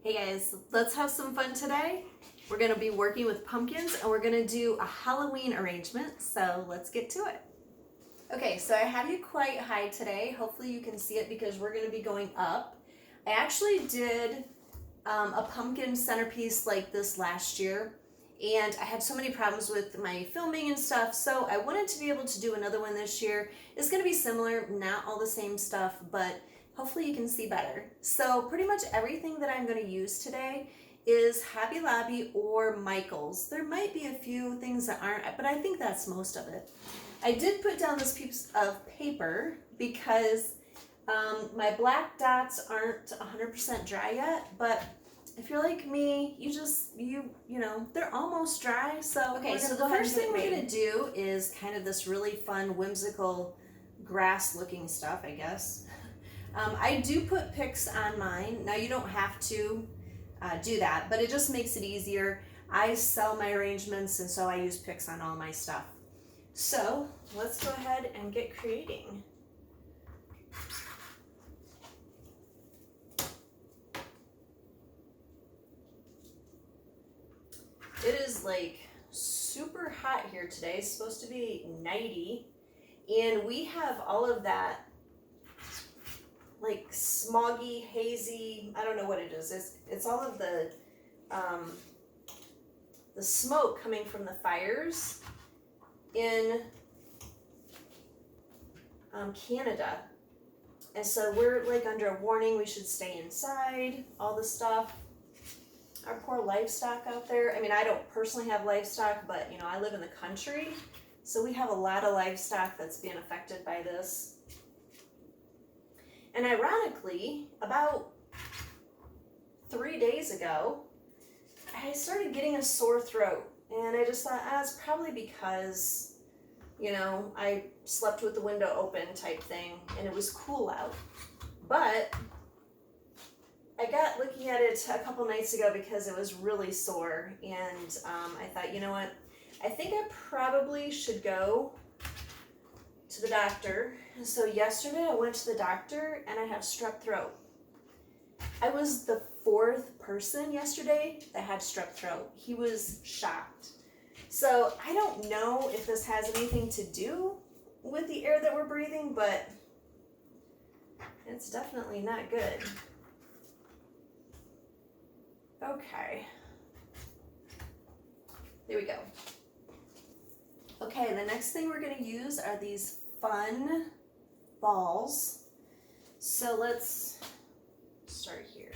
Hey guys, let's have some fun today. We're going to be working with pumpkins and we're going to do a Halloween arrangement, so let's get to it. Okay, so I have you quite high today. Hopefully you can see it because we're going to be going up. I actually did a pumpkin centerpiece like this last year, and I had so many problems with my filming and stuff, so I wanted to be able to do another one this year. It's going to be similar, not all the same stuff, but hopefully you can see better. So pretty much everything that I'm going to use today is Hobby Lobby or Michael's. There might be a few things that aren't, but I think that's most of it. I did put down this piece of paper because my black dots aren't 100% dry yet, but if you're like me, you know, they're almost dry. So okay, so the first thing we're gonna do is kind of this really fun, whimsical grass looking stuff, I guess. I do put picks on mine. Now you don't have to do that, but it just makes it easier. I sell my arrangements, and so I use picks on all my stuff. So let's go ahead and get creating. It is like super hot here today. It's supposed to be 90, and we have all of that like smoggy, hazy, I don't know what it is. It's all of the smoke coming from the fires in Canada. And so we're like under a warning, we should stay inside, all the stuff. Our poor livestock out there. I mean, I don't personally have livestock, but you know, I live in the country, so we have a lot of livestock that's being affected by this. And ironically, about 3 days ago, I started getting a sore throat, and I just thought, it's probably because, you know, I slept with the window open type thing, and it was cool out. But I got looking at it a couple nights ago because it was really sore, and I thought, you know what, I think I probably should go to the doctor. So yesterday I went to the doctor and I have strep throat. I was the 4th person yesterday that had strep throat. He was shocked. So I don't know if this has anything to do with the air that we're breathing, but it's definitely not good. Okay, there we go. Okay, the next thing we're going to use are these fun balls. So let's start here.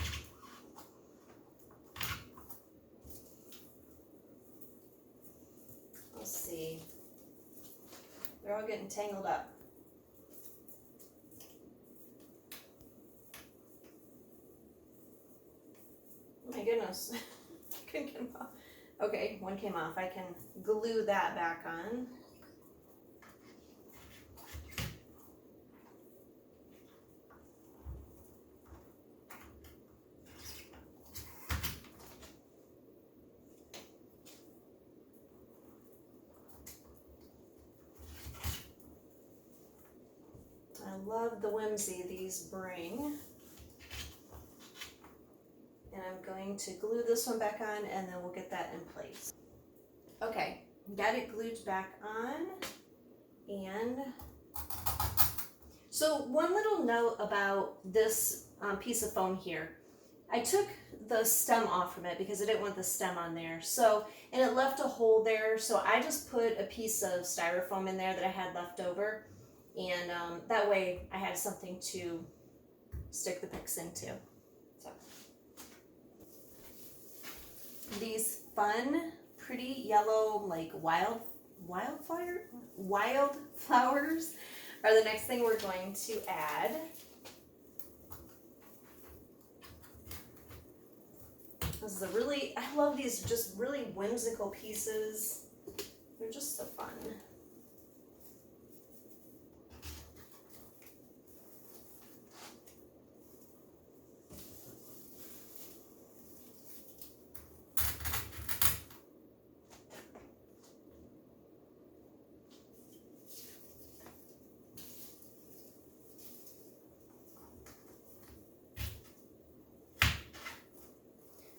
Let's see. They're all getting tangled up. Oh my goodness. Couldn't get them off. Okay, one came off. I can glue that back on. I love the whimsy these bring. And I'm going to glue this one back on, and then we'll get that in place. Okay, got it glued back on. And so one little note about this piece of foam here. I took the stem off from it because I didn't want the stem on there. So, and it left a hole there, so I just put a piece of styrofoam in there that I had left over. And that way I had something to stick the picks into. So these fun, pretty yellow, like wildflowers are the next thing we're going to add. This is I love these just really whimsical pieces. They're just so fun.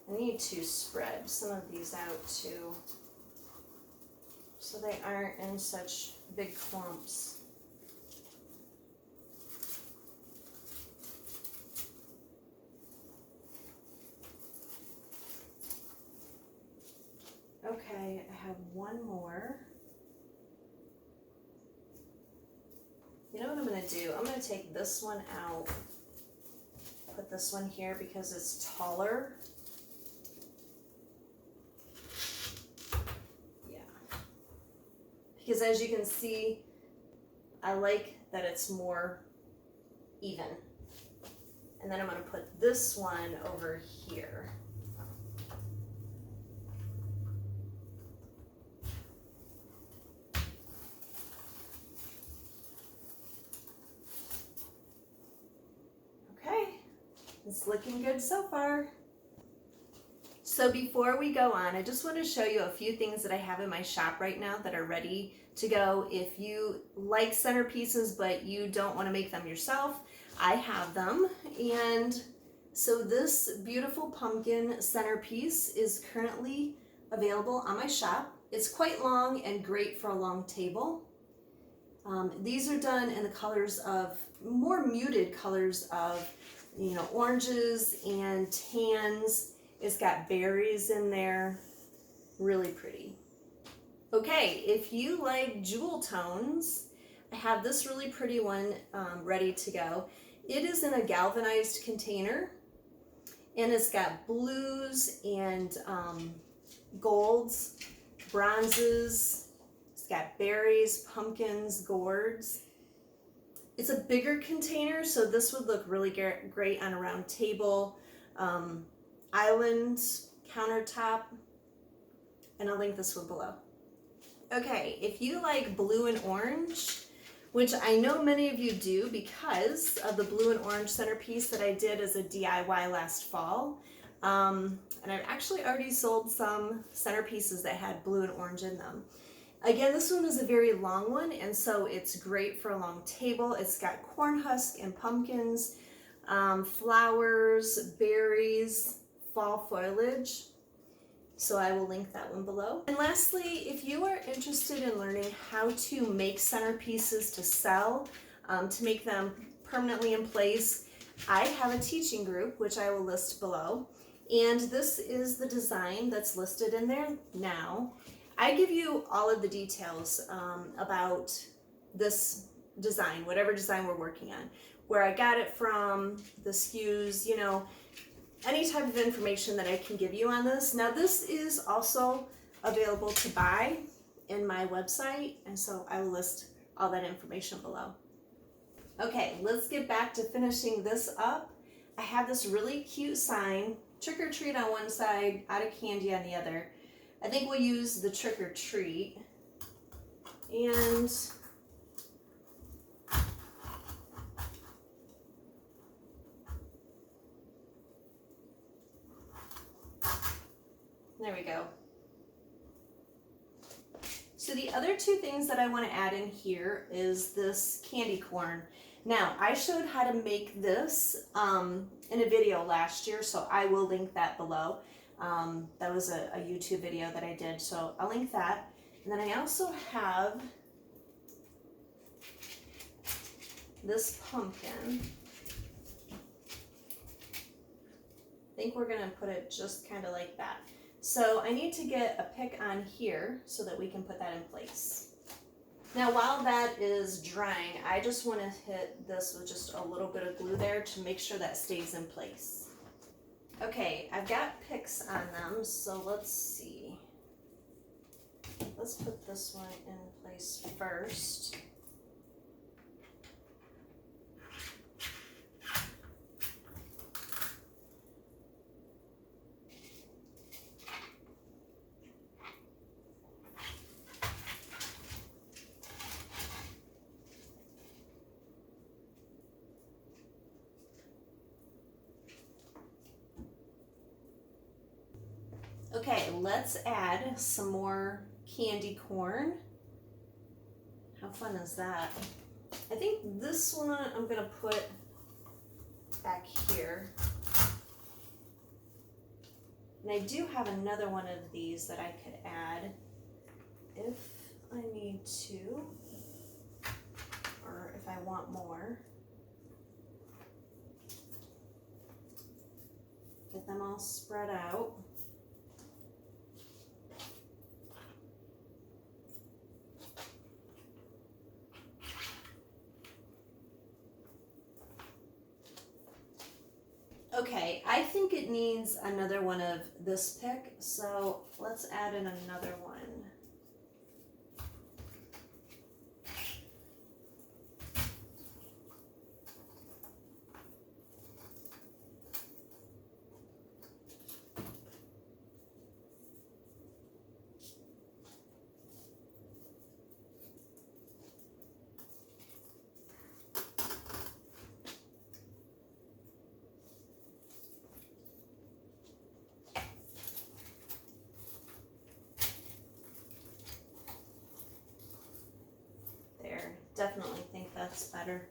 I need to spread some of these out too, so they aren't in such big clumps. Okay, I have one more. You know what I'm going to do? I'm going to take this one out, put this one here because it's taller. Yeah. Because as you can see, I like that it's more even. And then I'm going to put this one over here. It's looking good so far. So before we go on, I just want to show you a few things that I have in my shop right now that are ready to go. If you like centerpieces but you don't want to make them yourself, I have them. And so this beautiful pumpkin centerpiece is currently available on my shop. It's quite long and great for a long table. These are done in the colors of, more muted colors of, you know, oranges and tans. It's got berries in there. Really pretty. Okay, if you like jewel tones, I have this really pretty one ready to go. It is in a galvanized container, and it's got blues and golds, bronzes. It's got berries, pumpkins, gourds. It's a bigger container, so this would look really great on a round table, island, countertop, and I'll link this one below. Okay, if you like blue and orange, which I know many of you do because of the blue and orange centerpiece that I did as a DIY last fall, and I've actually already sold some centerpieces that had blue and orange in them. Again, this one is a very long one, and so it's great for a long table. It's got corn husk and pumpkins, flowers, berries, fall foliage. So I will link that one below. And lastly, if you are interested in learning how to make centerpieces to sell, to make them permanently in place, I have a teaching group, which I will list below. And this is the design that's listed in there now. I give you all of the details about this design, whatever design we're working on, where I got it from, the SKUs, you know, any type of information that I can give you on this. Now this is also available to buy in my website, and so I will list all that information below. Okay, let's get back to finishing this up. I have this really cute sign, trick or treat on one side, out of candy on the other. I think we'll use the trick or treat, and there we go. So the other two things that I want to add in here is this candy corn. Now, I showed how to make this in a video last year, so I will link that below. That was a YouTube video that I did, so I'll link that. And then I also have this pumpkin. I think we're gonna put it just kind of like that. So I need to get a pick on here so that we can put that in place. Now while that is drying, I just want to hit this with just a little bit of glue there to make sure that stays in place. Okay, I've got picks on them, so let's see. Let's put this one in place first. Okay, let's add some more candy corn. How fun is that? I think this one I'm gonna put back here. And I do have another one of these that I could add if I need to, or if I want more. Get them all spread out. Okay, I think it needs another one of this pick, so let's add in another one. Definitely think that's better.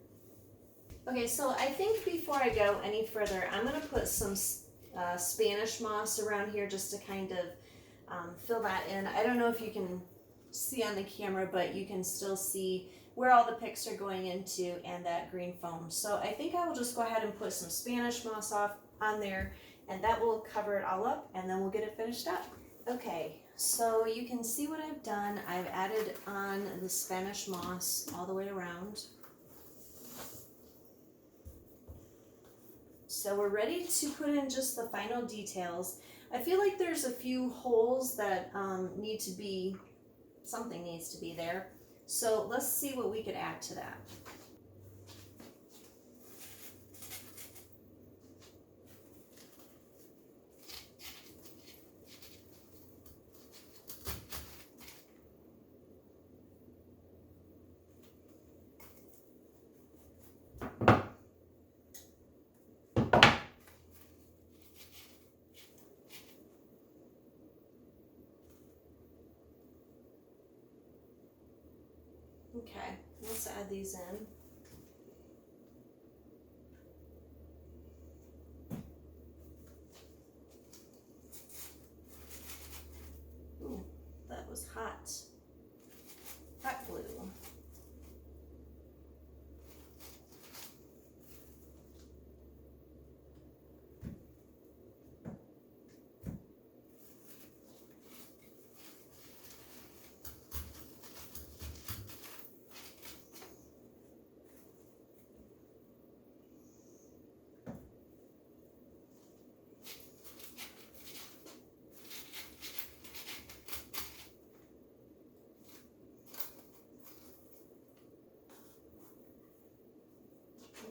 Okay, so I think before I go any further, I'm going to put some Spanish moss around here just to kind of fill that in. I don't know if you can see on the camera, but you can still see where all the picks are going into and that green foam. So I think I will just go ahead and put some Spanish moss on there, and that will cover it all up, and then we'll get it finished up. Okay. So you can see what I've done. I've added on the Spanish moss all the way around. So we're ready to put in just the final details. I feel like there's a few holes that something needs to be there. So let's see what we could add to that. Okay, let's add these in. Ooh, that was hot. Hot glue.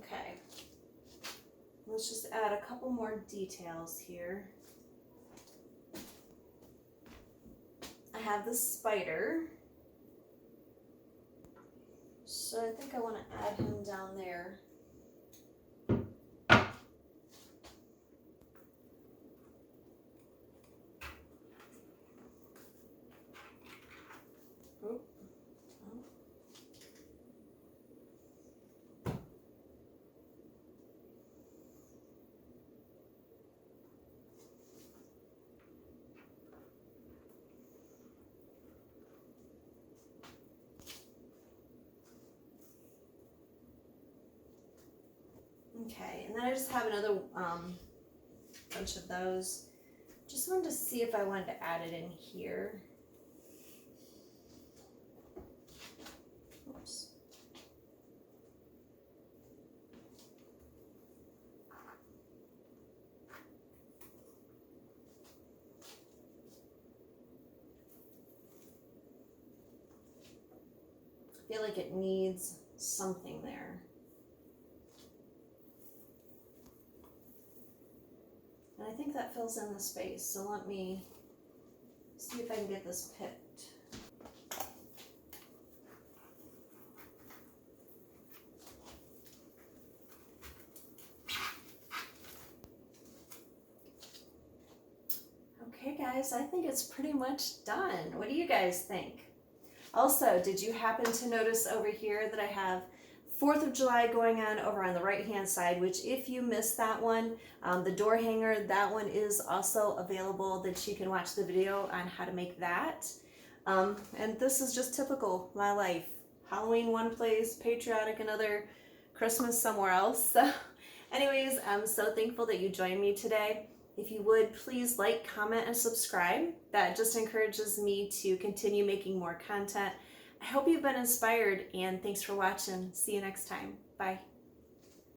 Okay, let's just add a couple more details here. I have the spider, so I think I want to add him down there. Okay, and then I just have another bunch of those. Just wanted to see if I wanted to add it in here. Oops. I feel like it needs something there. And I think that fills in the space, so let me see if I can get this picked. Okay guys, I think it's pretty much done. What do you guys think? Also, did you happen to notice over here that I have 4th of July going on over on the right hand side, which if you missed that one, the door hanger, that one is also available that you can watch the video on how to make that. And this is just typical my life. Halloween one place, patriotic another, Christmas somewhere else. So anyways, I'm so thankful that you joined me today. If you would, please like, comment, and subscribe. That just encourages me to continue making more content. I hope you've been inspired, and thanks for watching. See you next time. Bye.